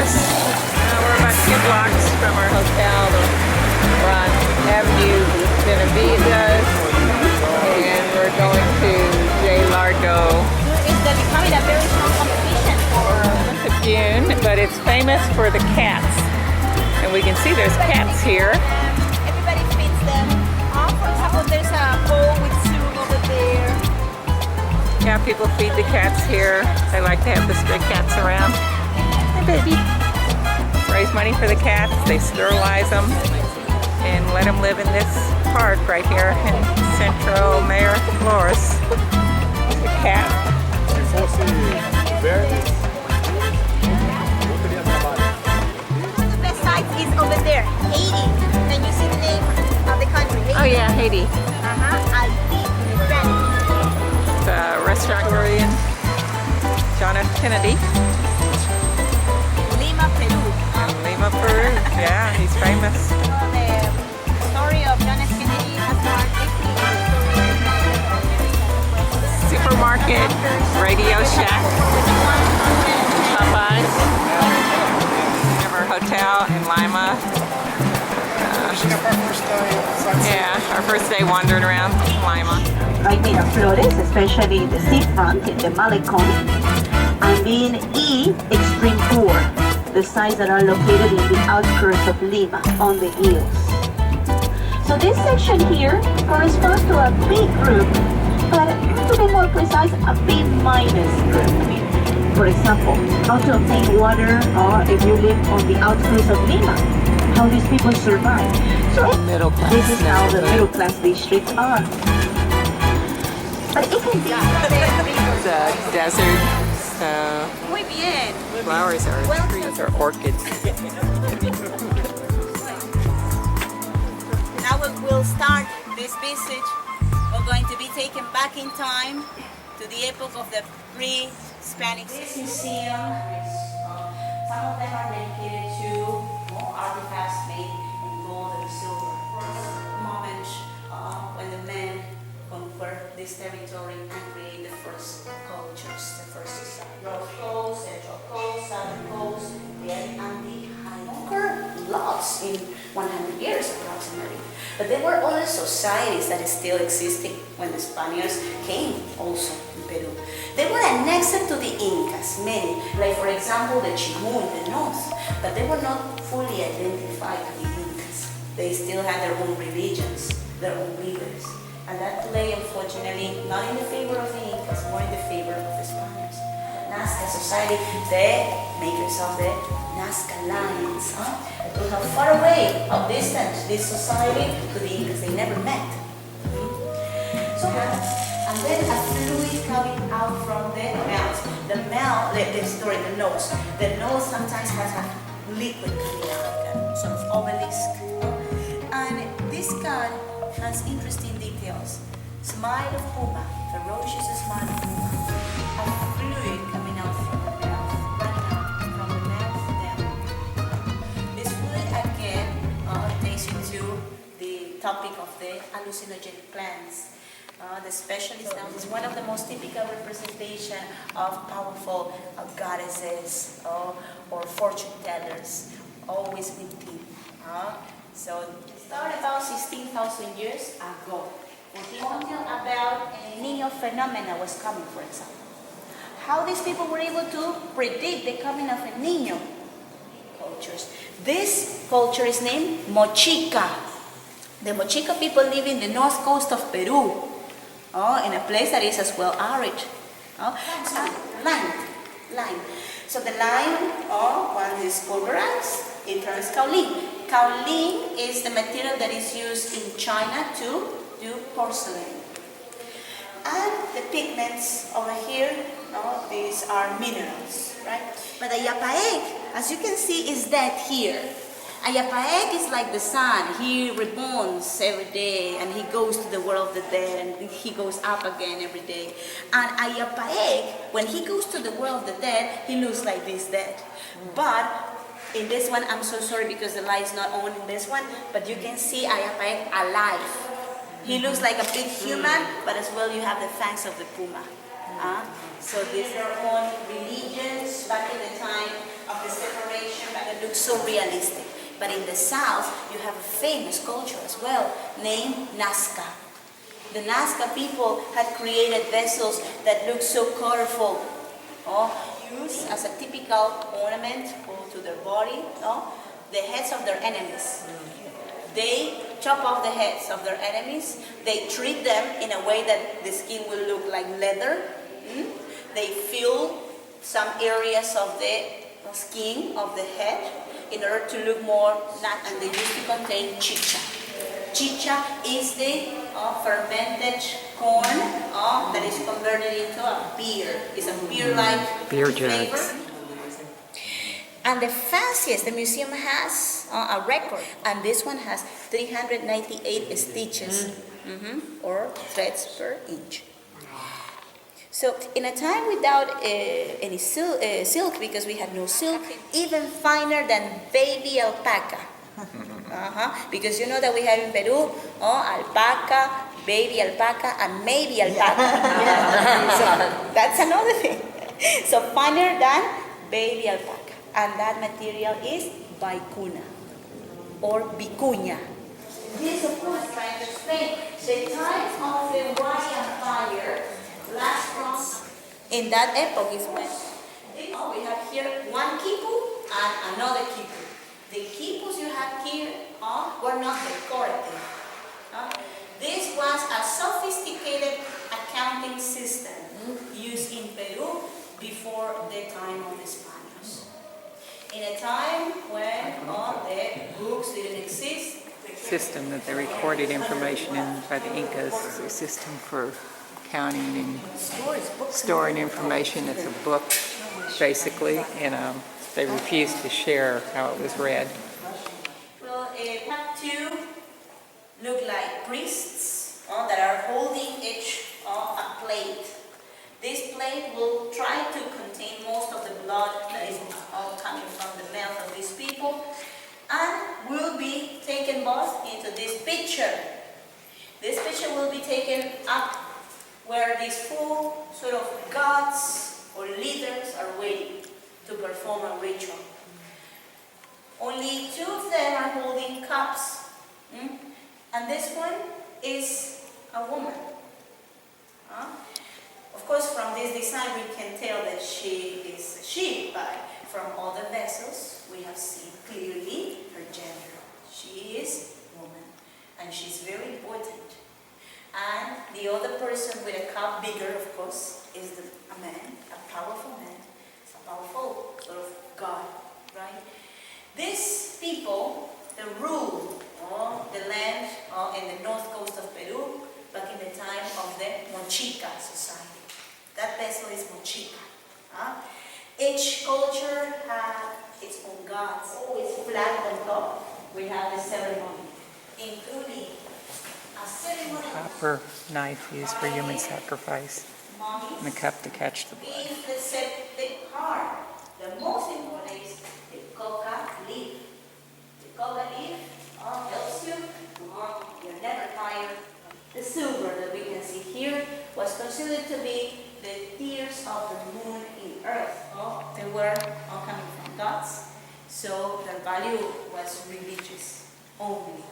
Flores. We're about 2 blocks from our hotel. We're on Avenue Benavides, and we're going to J. Lardo. It's becoming a very strong competition for Month of June, but it's famous for the cats. And we can see there's cats here. everybody feeds them. For example, there's a bowl with soup over there. Yeah, people feed the cats here. They like to have the stray cats around. Hi, baby. Raise money for the cats. They sterilize them and let them live in this park right here in Centro Mayor Flores. The cat. One of the best sites is over there, Haiti. Can you see the name of the country? Haiti. Oh yeah, Haiti. Haiti in Spanish. The restaurant we're in, John F. Kennedy. Lima, Peru. Lima, Peru. Yeah, he's famous. The story of John F. Kennedy has gone deeply into the story of America. Supermarket, Radio Shack, Popeyes. We have our hotel in Lima. Yeah, our first day wandering around Lima. Right Miraflores, especially the seafront in the Malecon, and being extreme poor, the sites that are located in the outskirts of Lima on the hills. So this section here corresponds to a B group, but to be more precise, a B minus group. I mean, for example, how to obtain water, or if you live on the outskirts of Lima, how these people survive. So Middle class. this is how the middle class districts are. But it can be It's a desert, so Muy bien. flowers are trees or orchids. Now we'll start this visit. We're going to be taken back in time to the epoch of the pre-Hispanic museum. Some of them are dedicated to artifacts made in gold and silver. Moment when the men conquered this territory and created the first cultures, the first society. North Coast, Central Coast, Southern Coast, the Andes had conquered lots in 100 years approximately. But there were other societies that is still existing when the Spaniards came also in Peru. They were annexed to the Incas, many, like for example the Chimu in the north, but they were not fully identified to the Incas. They still had their own religions, their own leaders. And that lay, unfortunately, not in the favor of the Incas, more in the favor of the Spaniards. Nazca society, the makers of the Nazca lines, to how far away, how distant this society to the Incas, they never met. So, and then a fluid coming out from the mouth. The nose. The nose sometimes has a liquid coming out, like a sort of obelisk. And this gun has interesting details. Smile of puma, ferocious smile of puma. A fluid coming out from the mouth, running out from the mouth down. This fluid again takes you to the topic of the hallucinogenic plants. The specialist now is one of the most typical representation of powerful goddesses or fortune tellers, always with teeth. So started about 16,000 years ago. Until about El Niño phenomena was coming, for example. How these people were able to predict the coming of El Niño? Cultures. This culture is named Mochica. The Mochica people live in the north coast of Peru, in a place that is as well arid. Lime. So the lime, when it's pulverized, it turns kaolin. Kaolin is the material that is used in China to do porcelain. And the pigments over here, these are minerals, right? But Ayapaek, as you can see, is dead here. Ayapaek is like the sun. He reborns every day and he goes to the world of the dead and he goes up again every day. And Ayapaek, when he goes to the world of the dead, he looks like this dead. But in this one, I'm so sorry because the light is not on in this one, but you can see Ayapaek alive. He looks like a big human, but as well you have the fangs of the puma. So these are all religions back in the time of the separation. looks so realistic. But in the south, you have a famous culture as well, named Nazca. The Nazca people had created vessels that look so colorful, used as a typical ornament to their body, the heads of their enemies. They chop off the heads of their enemies. They treat them in a way that the skin will look like leather. They fill some areas of the skin of the head in order to look more natural. And they used to contain chicha. Chicha is the fermented corn that is converted into a beer. It's a beer-like Beer flavor. jugs. And the fanciest, the museum has a record, and this one has 398 stitches, or threads per inch. So in a time without any silk, because we had no silk, even finer than baby alpaca. Because you know that we have in Peru, alpaca, baby alpaca, and maybe alpaca. So that's another thing. So finer than baby alpaca. And that material is vicuna or vicuña. This, of course, trying to explain the time of the Roman Empire last from in that epoch is when we have here one quipu and another quipu. The quipus you have here were not decorative. This was a sophisticated accounting system used in Peru before the time of the Spaniards. In a time when the books didn't exist. System that they recorded information in by the Incas, a system for counting and storing information. It's a book, basically, and they refused to share how it was read. Well, part two look like priests that are holding each a plate. This plate will try to contain most of the blood that is coming from the mouth of these people, and will be taken both into this pitcher. This pitcher will be taken up where these four sort of gods or leaders are waiting to perform a ritual. Only two of them are holding cups, and this one is a woman. Of course, from this design we can tell that she is a she, but from all the vessels we have seen clearly her gender. She is woman, and she's very important. And the other person with a cup, bigger of course, is a man, a powerful man, a powerful sort of god, right? These people, they ruled the land in the north coast of Peru back in the time of the Mochica society. That vessel is Mochica. Each culture had its own gods, always flat on top. We have the ceremony, including a ceremony. Copper knife used for human sacrifice, and a cup to catch the blood. Is the septic part. The most important is the coca leaf. The coca leaf helps you. You're never tired. The silver that we can see here was considered to be the tears of the moon in earth. They were all coming from gods, so their value was religious only.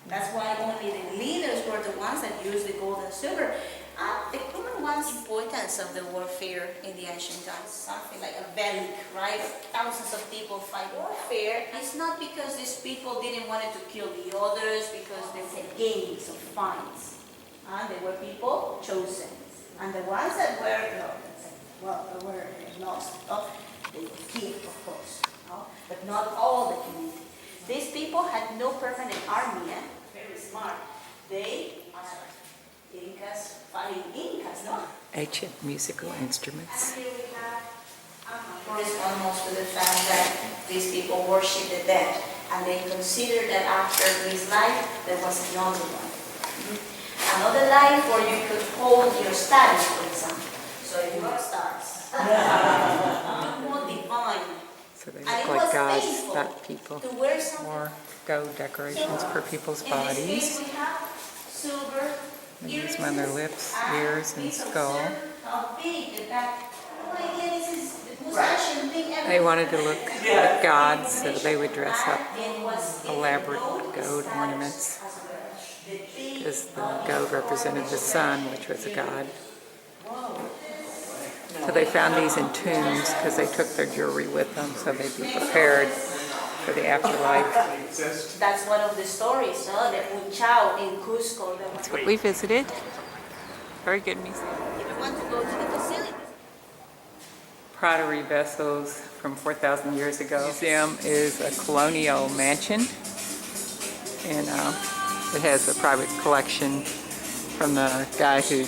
That's why only the leaders were the ones that used the gold and silver. The common ones, importance of the warfare in the ancient times, something like a bellic, right? Thousands of people fight warfare. It's not because these people didn't want to kill the others, because they were games of fights. They were people chosen. And the ones that were lost, they were killed, of course. But not all the community. These people had no permanent army, very smart. They are Incas fighting Incas, no? Ancient musical instruments. And here we have corresponds most to the fact that these people worship the dead, and they consider that after this life there was another one. Another life where you could hold your status, for example. So you are stars. More divine. So they And look it like was gods, painful not people. to wear something. More gold decorations for people's In this bodies. case we have silver And use earrings them on their lips, and ears, and piece of skull. silver. How big the back. Oh, again, this is the most ancient They wanted to look like gods, so they would dress up elaborate gold ornaments, because the gold represented the sun, which was a god. So they found these in tombs because they took their jewelry with them, so they'd be prepared for the afterlife. That's one of the stories, no? The Unchao in Cusco. That's what we visited. Very good museum. If you want to go to the facility. Pottery vessels from 4,000 years ago. The museum is a colonial mansion, and it has a private collection from the guy who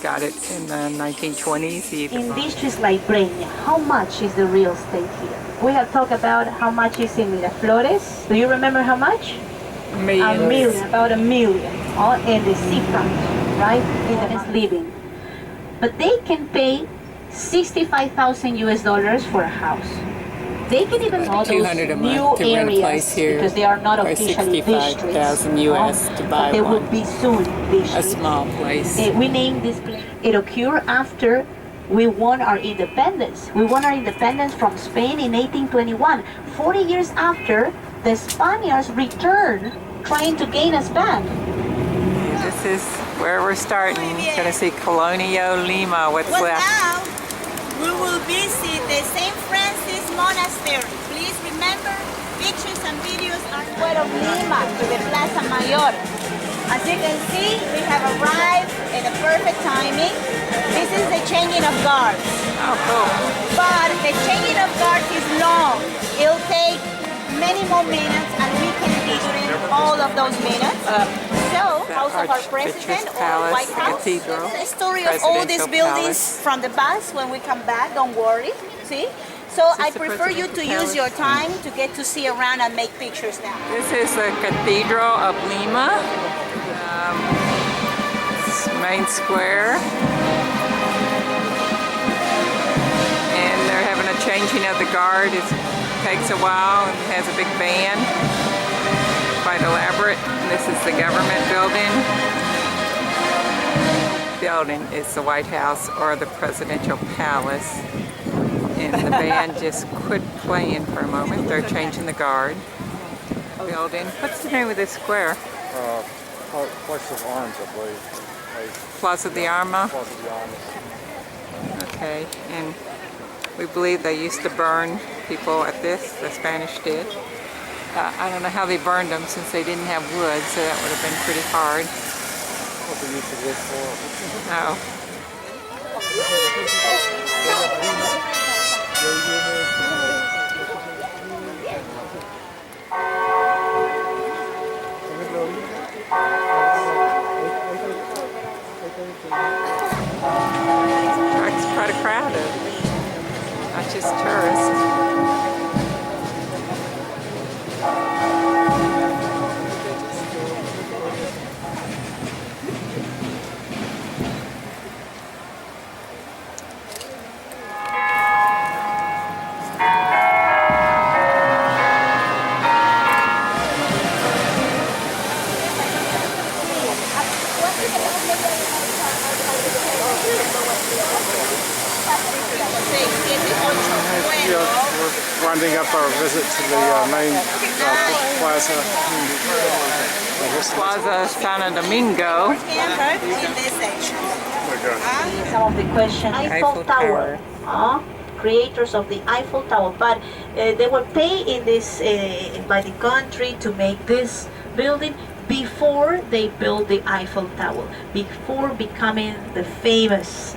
got it in the 1920s. In districts like Breña, how much is the real estate here? We have talked about how much is in Miraflores. Do you remember how much? Millions. A million, about $1 million, all in the seafront, right? In the living. But they can pay 65,000 US dollars for a house. They can even all those 200 a new month to rent a place areas here, because they are not or officially 65,000 districts. US to buy but they one. will be soon A districts. small place. We named this place. It occurred after we won our independence. We won our independence from Spain in 1821. 40 years after, the Spaniards returned trying to gain us back. This is where we're starting. Gonna see Peru Lima, what's Well, left. now we will visit the St. Francis Monastery. Please remember, pictures and videos are Peru Lima to the Plaza Mayor. As you can see, we have arrived in the perfect timing. This is the changing of guards. Oh, cool. But the changing of guards is long. It'll take many more minutes, and we can be during all of those minutes. So, the House of our Archbishop's President or Palace, White the House. cathedral, The story of all these Presidential buildings Palace. from the past when we come back, don't worry. See? So I the prefer you to Presidential use your Palace? time to get to see around and make pictures now. This is the Cathedral of Lima. It's main square. And they're having a changing of the guard. It takes a while and has a big band. Quite elaborate. And this is the government building. Building is the White House or the Presidential Palace. And the band just quit playing for a moment. They're changing the guard. Building. What's the name of this square? Place of Arms, I believe. Plaza de Armas. Plaza de Armas. Okay, and we believe they used to burn people at this, the Spanish did. I don't know how they burned them since they didn't have wood, so that would have been pretty hard. What they used to live for. Oh. It's quite crowded, not just tourists. We're winding up our visit to the main plaza. Plaza Santo Domingo. In this section. Some of the questions. Eiffel Tower. Creators of the Eiffel Tower, but they were paid in this by the country to make this building before they built the Eiffel Tower, before becoming the famous